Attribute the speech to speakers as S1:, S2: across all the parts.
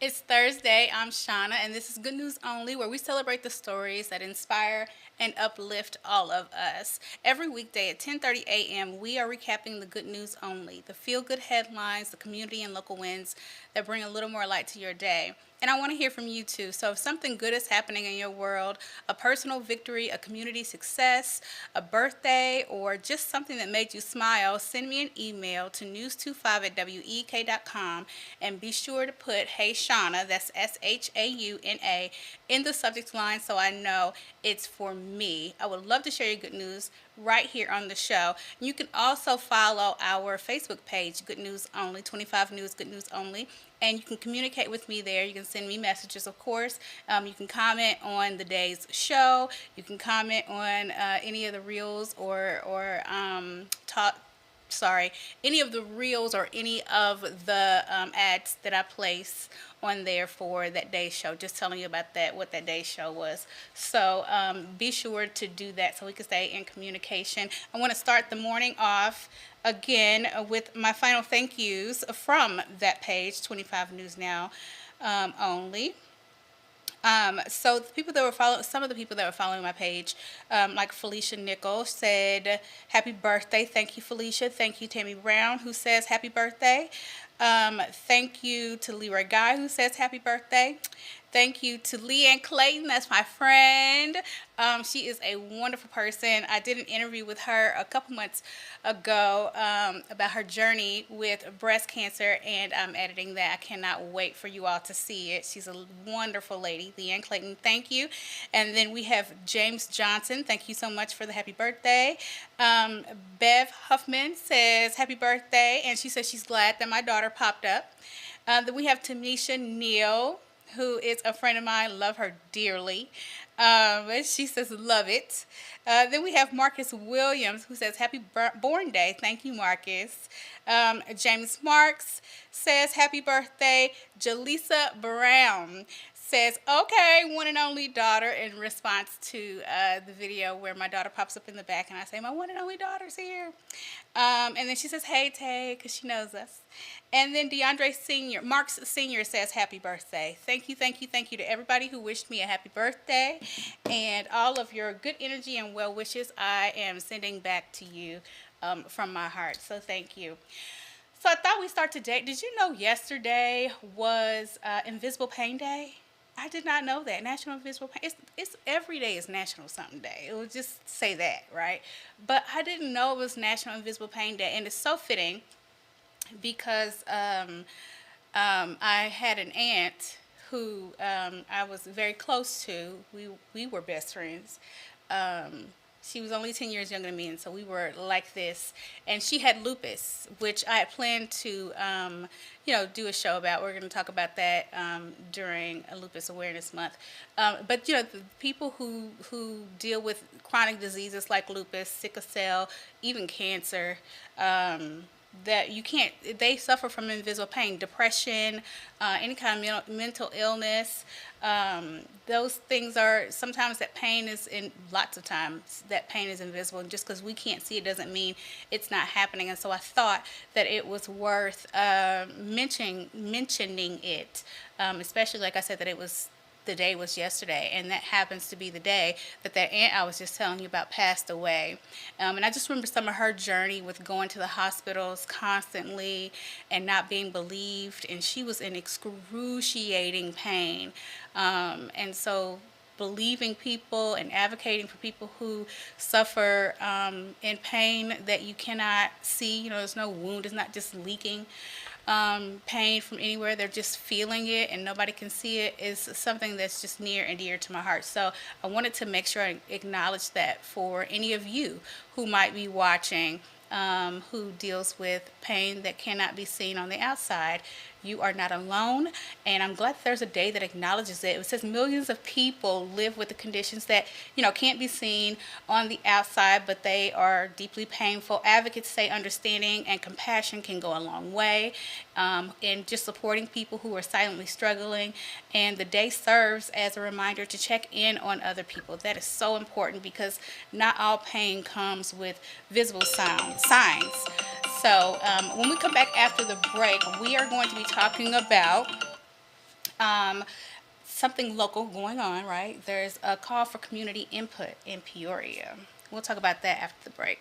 S1: It's Thursday. I'm Shauna, and this is Good News Only, where we celebrate the stories that inspire and uplift all of us. Every weekday at 10:30 a.m., we are recapping the Good News Only, the feel-good headlines, the community and local wins that bring a little more light to your day. And I want to hear from you too. So if something good is happening in your world, a personal victory, a community success, a birthday, or just something that made you smile, send me an email to news25@week.com and be sure to put Hey Shauna, that's SHAUNA, in the subject line so I know it's for me. I would love to share your good news right here on the show. You can also follow our Facebook page, Good News Only, 25 News, Good News Only, and you can communicate with me there. You can send me messages, of course. You can comment on the day's show. You can comment on any of the reels or talk sorry, any of the reels or any of the ads that I place on there for that day's show, just telling you about that, what that day's show was. So be sure to do that so we can stay in communication. I want to start the morning off again with my final thank yous from that page, 25 News Now only. So the people that were following, some of the people that were following my page, like Felicia Nichols said, "Happy birthday!" Thank you, Felicia. Thank you, Tammy Brown, who says happy birthday. Thank you to Leroy Guy, who says happy birthday. Thank you to Leanne Clayton. That's my friend. She is a wonderful person. I did an interview with her a couple months ago about her journey with breast cancer, and I'm editing that. I cannot wait for you all to see it. She's a wonderful lady. Leanne Clayton, thank you. And then we have James Johnson. Thank you so much for the happy birthday. Bev Huffman says happy birthday, and she says she's glad that my daughter popped up. Then we have Tamisha Neal, who is a friend of mine, love her dearly. She says, love it. Then we have Marcus Williams, who says, happy born day. Thank you, Marcus. James Marks says, happy birthday. Jaleesa Brown says, okay, one and only daughter, in response to the video where my daughter pops up in the back and I say, my one and only daughter's here. And then she says, hey, Tay, because she knows us. And then DeAndre Sr., Marks Sr. says, happy birthday. Thank you, thank you, thank you to everybody who wished me a happy birthday. And all of your good energy and well wishes I am sending back to you from my heart. So thank you. So I thought we'd start today. Did you know yesterday was Invisible Pain Day? I did not know that. National Invisible Pain. It's every day is National something day. It will just say that, right? But I didn't know it was National Invisible Pain Day. And it's so fitting because I had an aunt who I was very close to. We were best friends. She was only 10 years younger than me, and so we were like this. And she had lupus, which I had planned to, do a show about. We're going to talk about that during a Lupus Awareness Month. But, the people who deal with chronic diseases like lupus, sickle cell, even cancer, that you can't, they suffer from invisible pain, depression, any kind of mental illness. Those things are, sometimes that pain is lots of times that pain is invisible. And just because we can't see it doesn't mean it's not happening. And so I thought that it was worth mentioning it, especially, like I said, that the day was yesterday, and that happens to be the day that aunt I was just telling you about passed away. And I just remember some of her journey with going to the hospitals constantly and not being believed, and she was in excruciating pain. And so believing people and advocating for people who suffer in pain that you cannot see, there's no wound, it's not just leaking. Pain from anywhere, they're just feeling it and nobody can see it, is something that's just near and dear to my heart. So I wanted to make sure I acknowledge that for any of you who might be watching, who deals with pain that cannot be seen on the outside. You are not alone, and I'm glad there's a day that acknowledges it. It says millions of people live with the conditions that, can't be seen on the outside, but they are deeply painful. Advocates say understanding and compassion can go a long way in just supporting people who are silently struggling. And the day serves as a reminder to check in on other people. That is so important because not all pain comes with visible signs. So when we come back after the break, we are going to be talking about Something local going on, right? There's a call for community input in Peoria. We'll talk about that after the break.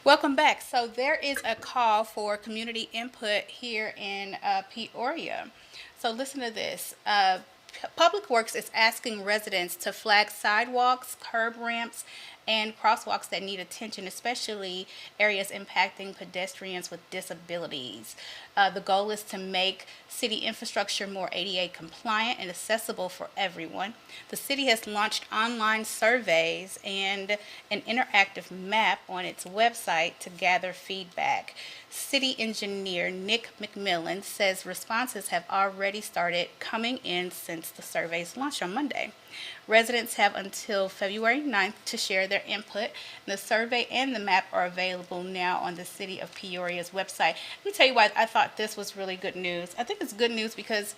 S1: Welcome back. So there is a call for community input here in Peoria. So listen to this. Public Works is asking residents to flag sidewalks, curb ramps, and crosswalks that need attention, especially areas impacting pedestrians with disabilities. The goal is to make city infrastructure more ADA compliant and accessible for everyone. The city has launched online surveys and an interactive map on its website to gather feedback. City engineer Nick McMillan says responses have already started coming in since the surveys launched on Monday. Residents have until February 9th to share their input. The survey and the map are available now on the City of Peoria's website. Let me tell you why I thought this was really good news. I think it's good news because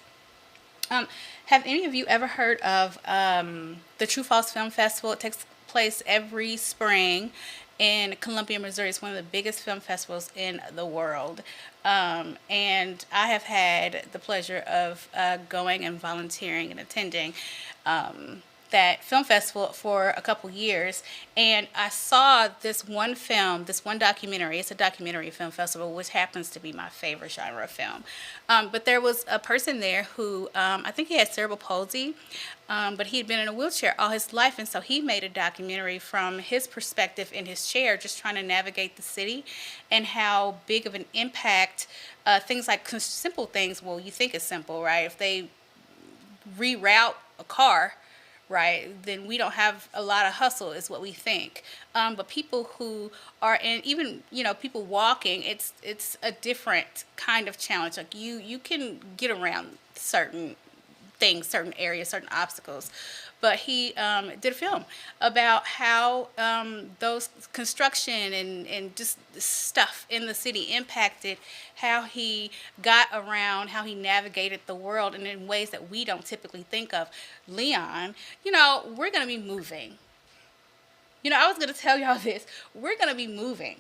S1: have any of you ever heard of the True Falls Film Festival? It takes place every spring in Columbia, Missouri. It's one of the biggest film festivals in the world. And I have had the pleasure of going and volunteering and attending that film festival for a couple years, and I saw this one film, this one documentary. It's a documentary film festival, which happens to be my favorite genre of film. But there was a person there who I think he had cerebral palsy, but he had been in a wheelchair all his life, and so he made a documentary from his perspective in his chair, just trying to navigate the city and how big of an impact things like simple things. Well, you think it's simple, right? If they reroute a car, right, then we don't have a lot of hustle is what we think. But people who are in, even people walking, it's a different kind of challenge. Like you can get around certain things, certain areas, certain obstacles. But he did a film about how those construction and just stuff in the city impacted how he got around, how he navigated the world, and in ways that we don't typically think of. Leon, we're going to be moving. I was going to tell y'all this. We're going to be moving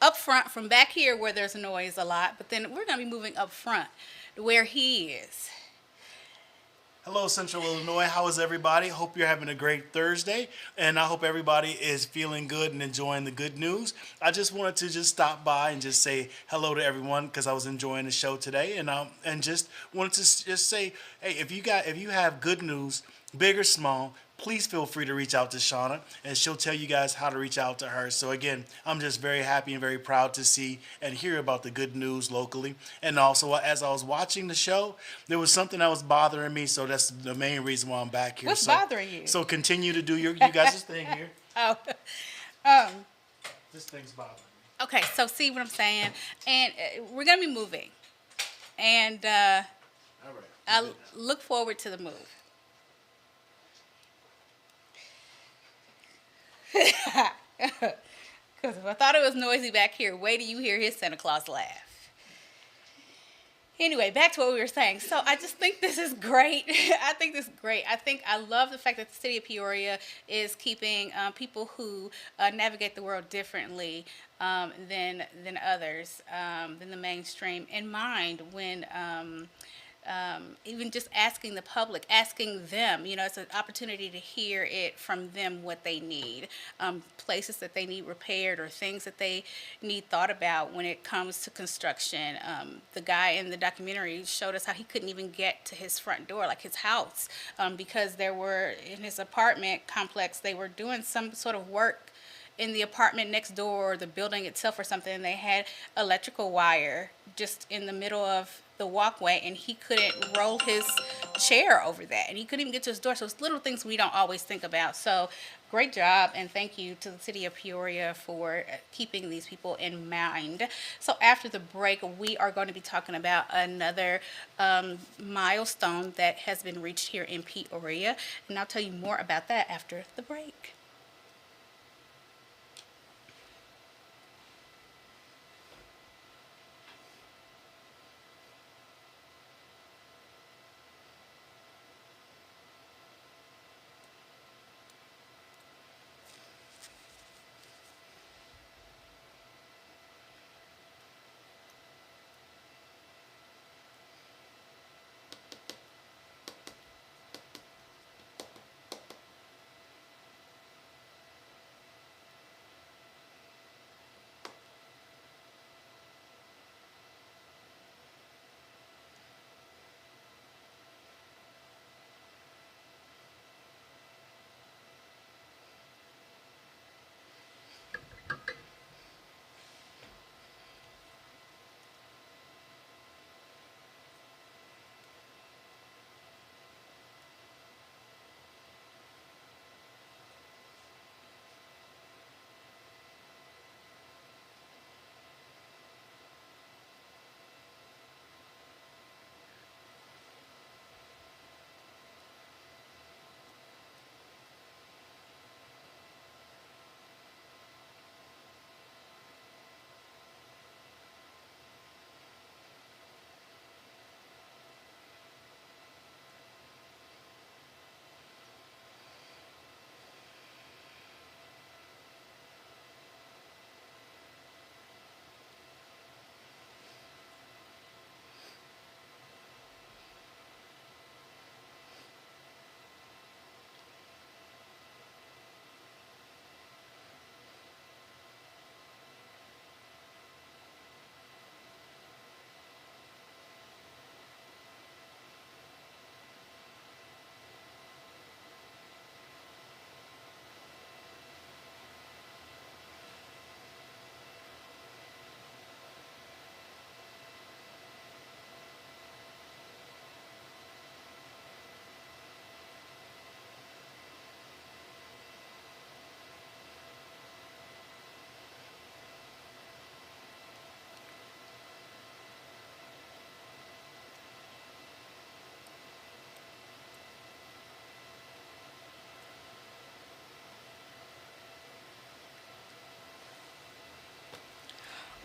S1: up front from back here where there's noise a lot, but then we're going to be moving up front to where he is.
S2: Hello, Central Illinois. How is everybody? Hope you're having a great Thursday, and I hope everybody is feeling good and enjoying the good news. I just wanted to just stop by and just say hello to everyone because I was enjoying the show today, and just wanted to just say, hey, if you have good news, big or small, please feel free to reach out to Shauna, and she'll tell you guys how to reach out to her. So again, I'm just very happy and very proud to see and hear about the good news locally. And also, as I was watching the show, there was something that was bothering me, so that's the main reason why I'm back here.
S1: What's bothering you?
S2: So continue to do you guys' thing here.
S1: Oh,
S2: This thing's bothering me.
S1: okay. So see what I'm saying? And we're going to be moving. And
S2: All right.
S1: I look forward to the move. Because if I thought it was noisy back here, wait till you hear his Santa Claus laugh. Anyway, back to what we were saying. So I just think this is great. I think this is great. I love the fact that the city of Peoria is keeping people who navigate the world differently than others, than the mainstream, in mind when even just asking the public, asking them, it's an opportunity to hear it from them what they need, places that they need repaired or things that they need thought about when it comes to construction. The guy in the documentary showed us how he couldn't even get to his front door, like his house, because there were, in his apartment complex, they were doing some sort of work in the apartment next door or the building itself or something, and they had electrical wire just in the middle of the walkway, and he couldn't roll his chair over that, and he couldn't even get to his door. So it's little things we don't always think about. So great job, and thank you to the city of Peoria for keeping these people in mind. So after the break, we are going to be talking about another milestone that has been reached here in Peoria, and I'll tell you more about that after the break.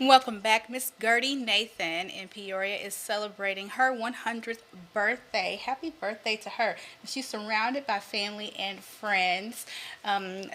S1: Welcome back. Miss Gertie Nathan in Peoria is celebrating her 100th birthday. Happy birthday to her. She's surrounded by family and friends,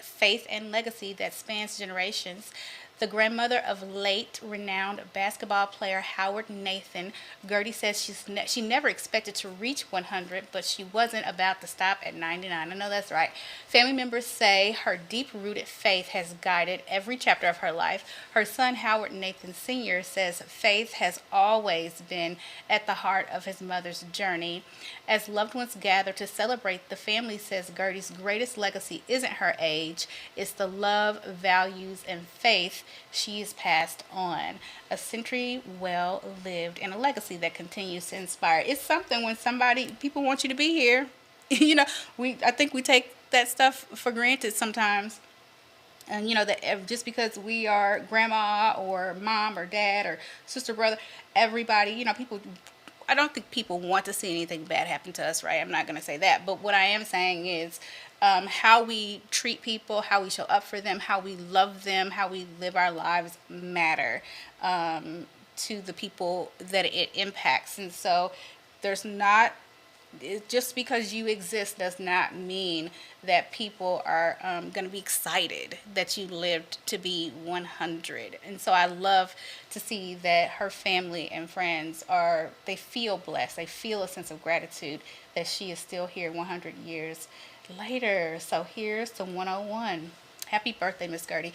S1: faith and legacy that spans generations. The grandmother of late renowned basketball player Howard Nathan, Gertie says she never expected to reach 100, but she wasn't about to stop at 99. I know that's right. Family members say her deep rooted faith has guided every chapter of her life. Her son, Howard Nathan Sr., says faith has always been at the heart of his mother's journey. As loved ones gather to celebrate, the family says Gertie's greatest legacy isn't her age, it's the love, values, and faith she's passed on. A century well lived and a legacy that continues to inspire. It's something when people want you to be here. I think we take that stuff for granted sometimes. And that just because we are grandma or mom or dad or sister, brother, everybody, people, I don't think people want to see anything bad happen to us, right? I'm not going to say that. But what I am saying is how we treat people, how we show up for them, how we love them, how we live our lives matter to the people that it impacts. And so there's not, just because you exist does not mean that people are going to be excited that you lived to be 100. And so I love to see that her family and friends they feel blessed. They feel a sense of gratitude that she is still here 100 years later. So here's to 101. Happy birthday, Miss Gertie.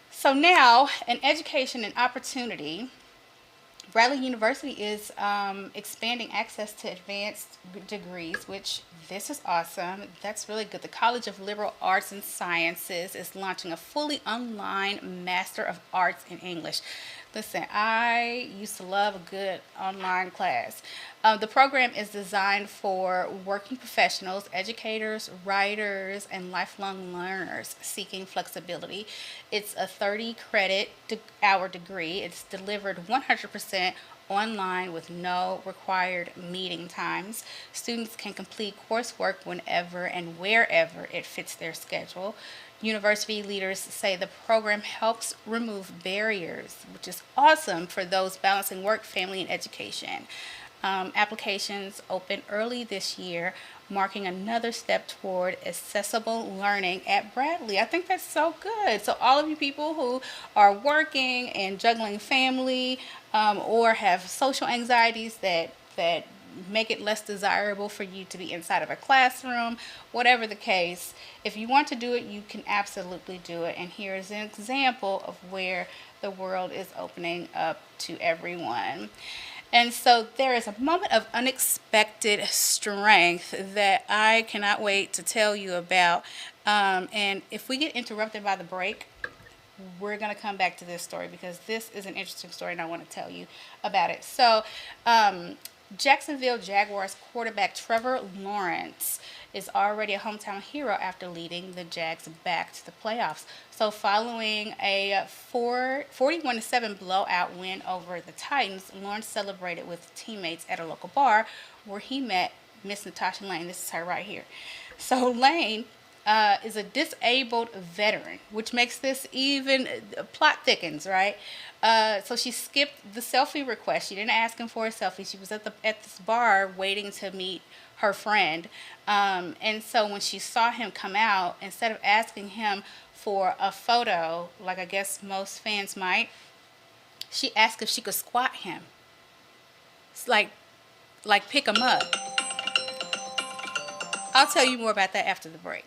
S1: So now, an education and opportunity. Bradley University is expanding access to advanced degrees, which this is awesome. That's really good. The College of Liberal Arts and Sciences is launching a fully online Master of Arts in English. Listen, I used to love a good online class. The program is designed for working professionals, educators, writers, and lifelong learners seeking flexibility. It's a 30 credit hour degree. It's delivered 100% online with no required meeting times. Students can complete coursework whenever and wherever it fits their schedule. University leaders say the program helps remove barriers, which is awesome for those balancing work, family, and education. Applications open early this year, marking another step toward accessible learning at Bradley. I think that's so good. So all of you people who are working and juggling family or have social anxieties that make it less desirable for you to be inside of a classroom, whatever the case, if you want to do it, you can absolutely do it. And here's an example of where the world is opening up to everyone. And so there is a moment of unexpected strength that I cannot wait to tell you about. And if we get interrupted by the break, we're going to come back to this story because this is an interesting story and I want to tell you about it. So, Jacksonville Jaguars quarterback Trevor Lawrence is already a hometown hero after leading the Jags back to the playoffs. So following a 41-7 blowout win over the Titans, Lawrence celebrated with teammates at a local bar where he met Miss Natasha Lane. This is her right here. So Lane is a disabled veteran, which makes this even plot thickens, right? So she skipped the selfie request. She didn't ask him for a selfie. She was at this bar waiting to meet her friend. And so when she saw him come out, instead of asking him for a photo, like I guess most fans might, she asked if she could squat him. It's like pick him up. I'll tell you more about that after the break.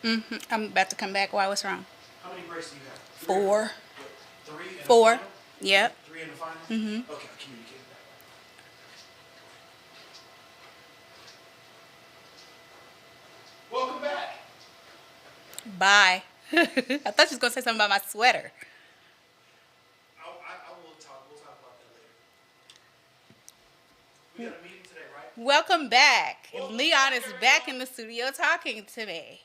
S1: I'm about to come back. Why? What's wrong?
S2: How many breaks do you have?
S1: Four.
S2: Three and a
S1: Four.
S2: final?
S1: Yep.
S2: Three in the final? Okay, I'll communicate that. Welcome back.
S1: Bye. I thought you was gonna say something about my sweater.
S2: I will talk. We'll talk about that later. We got a meeting today, right?
S1: Welcome back.
S2: Welcome
S1: Leon
S2: back,
S1: is
S2: everyone.
S1: back in the studio talking to me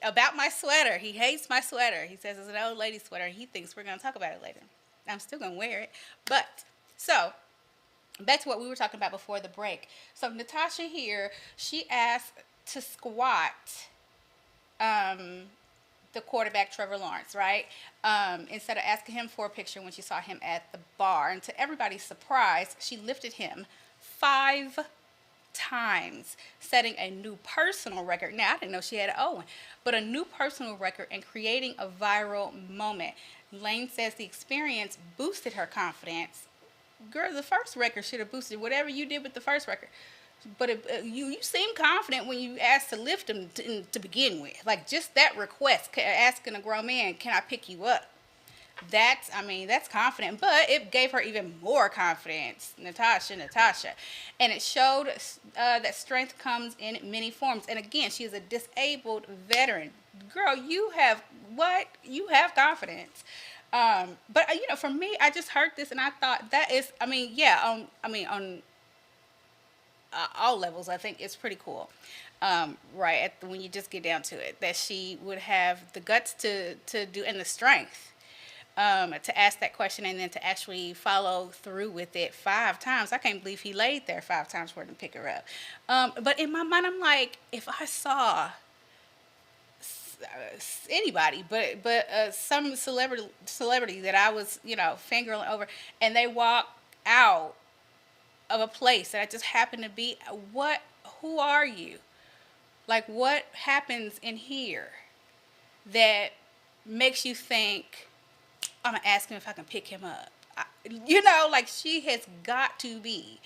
S1: about my sweater. He hates my sweater. He says it's an old lady sweater. He thinks we're gonna talk about it later. I'm still gonna wear it. But so back to what we were talking about before the break. So Natasha here, she asked to squat the quarterback Trevor Lawrence, right? Instead of asking him for a picture when she saw him at the bar. And to everybody's surprise, she lifted him 5 times, setting a new personal record. Now, I didn't know she had an Owen, but a new personal record and creating a viral moment. Lane says the experience boosted her confidence. Girl, the first record should have boosted whatever you did with the first record. But you seem confident when you asked to lift him to begin with. Like, just that request, asking a grown man, can I pick you up? That's confident. But it gave her even more confidence, Natasha. And it showed that strength comes in many forms. And again, she is a disabled veteran. Girl, you have confidence. But for me, I just heard this and I thought that is, on all levels, I think it's pretty cool. Right when you just get down to it, that she would have the guts to do and the strength to ask that question and then to actually follow through with it 5 times. I can't believe he laid there 5 times for her to pick her up. But in my mind, I'm like, if I saw anybody, but some celebrity that I was, fangirling over, and they walk out of a place that I just happen to be, who are you? Like, what happens in here that makes you think, I'm going to ask him if I can pick him up? Like, she has got to be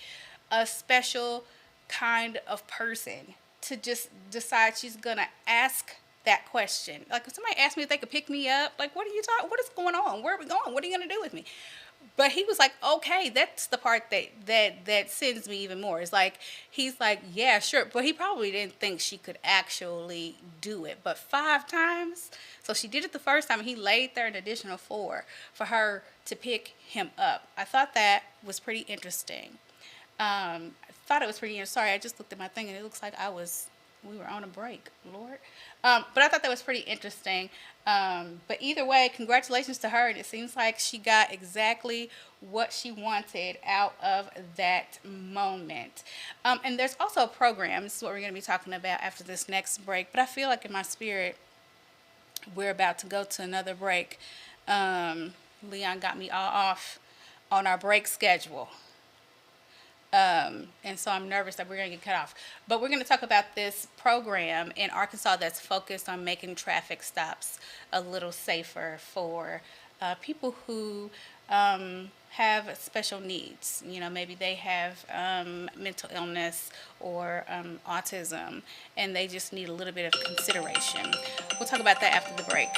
S1: a special kind of person to just decide she's going to ask that question. Like, if somebody asked me if they could pick me up, like, what is going on? Where are we going? What are you going to do with me? But he was like, okay, that's the part that sends me even more. It's like, he's like, yeah, sure. But he probably didn't think she could actually do it. But 5 times, so she did it the first time, and he laid there an additional 4 for her to pick him up. I thought that was pretty interesting. Sorry, I just looked at my thing, and it looks like we were on a break, Lord. But I thought that was pretty interesting. But either way, congratulations to her. And it seems like she got exactly what she wanted out of that moment. And there's also a program. This is what we're going to be talking about after this next break. But I feel like in my spirit, we're about to go to another break. Leon got me all off on our break schedule. And so I'm nervous that we're going to get cut off. But we're going to talk about this program in Arkansas that's focused on making traffic stops a little safer for people who have special needs. Maybe they have mental illness or autism, and they just need a little bit of consideration. We'll talk about that after the break.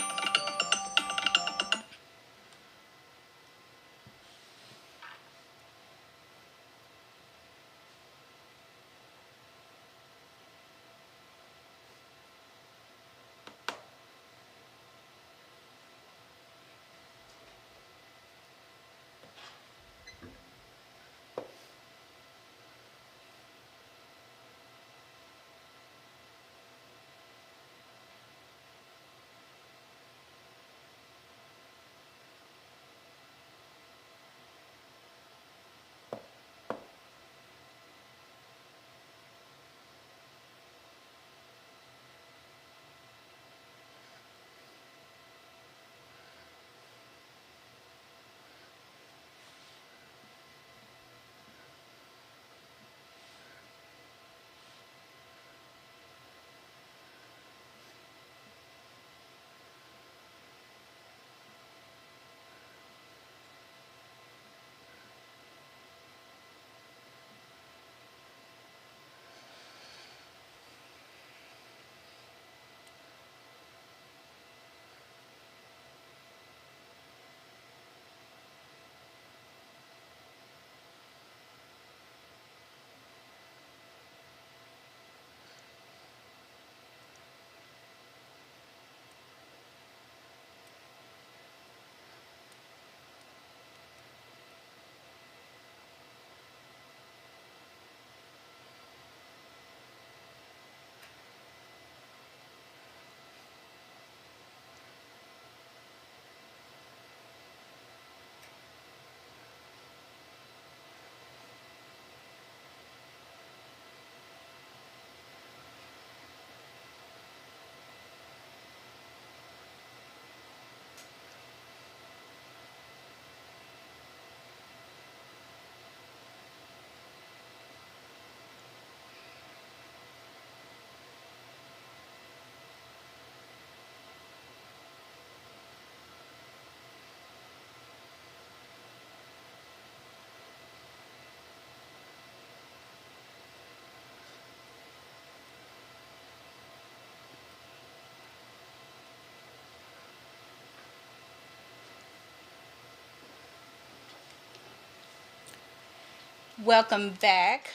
S1: Welcome back.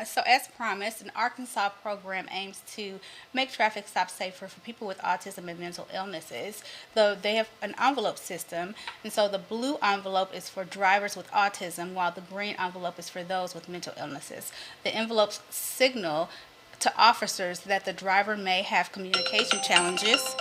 S1: So, as promised, an Arkansas program aims to make traffic stops safer for people with autism and mental illnesses. They have an envelope system, and so the blue envelope is for drivers with autism, while the green envelope is for those with mental illnesses. The envelopes signal to officers that the driver may have communication challenges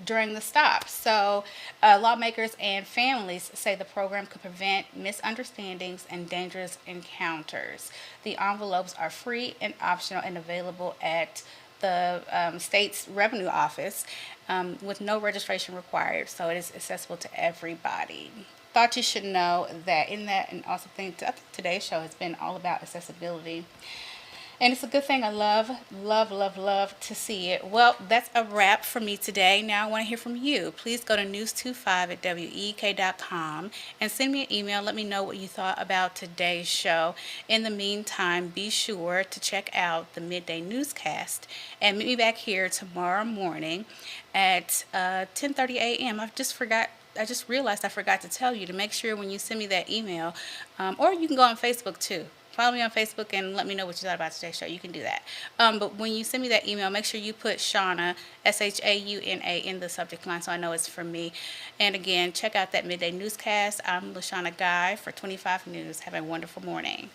S1: during the stop. So, lawmakers and families say the program could prevent misunderstandings and dangerous encounters. The envelopes are free and optional and available at the state's revenue office with no registration required, so it is accessible to everybody. Thought you should know that in that, and also I think today's show has been all about accessibility. And it's a good thing. I love, love, love, love to see it. Well, that's a wrap for me today. Now I want to hear from you. Please go to news25 at week.com and send me an email. Let me know what you thought about today's show. In the meantime, be sure to check out the midday newscast and meet me back here tomorrow morning at 10:30 a.m. I just realized I forgot to tell you to make sure when you send me that email, or you can go on Facebook too. Follow me on Facebook and let me know what you thought about today's show. You can do that. But when you send me that email, make sure you put Shauna, Shauna, in the subject line so I know it's from me. And again, check out that midday newscast. I'm LaShauna Guy for 25 News. Have a wonderful morning.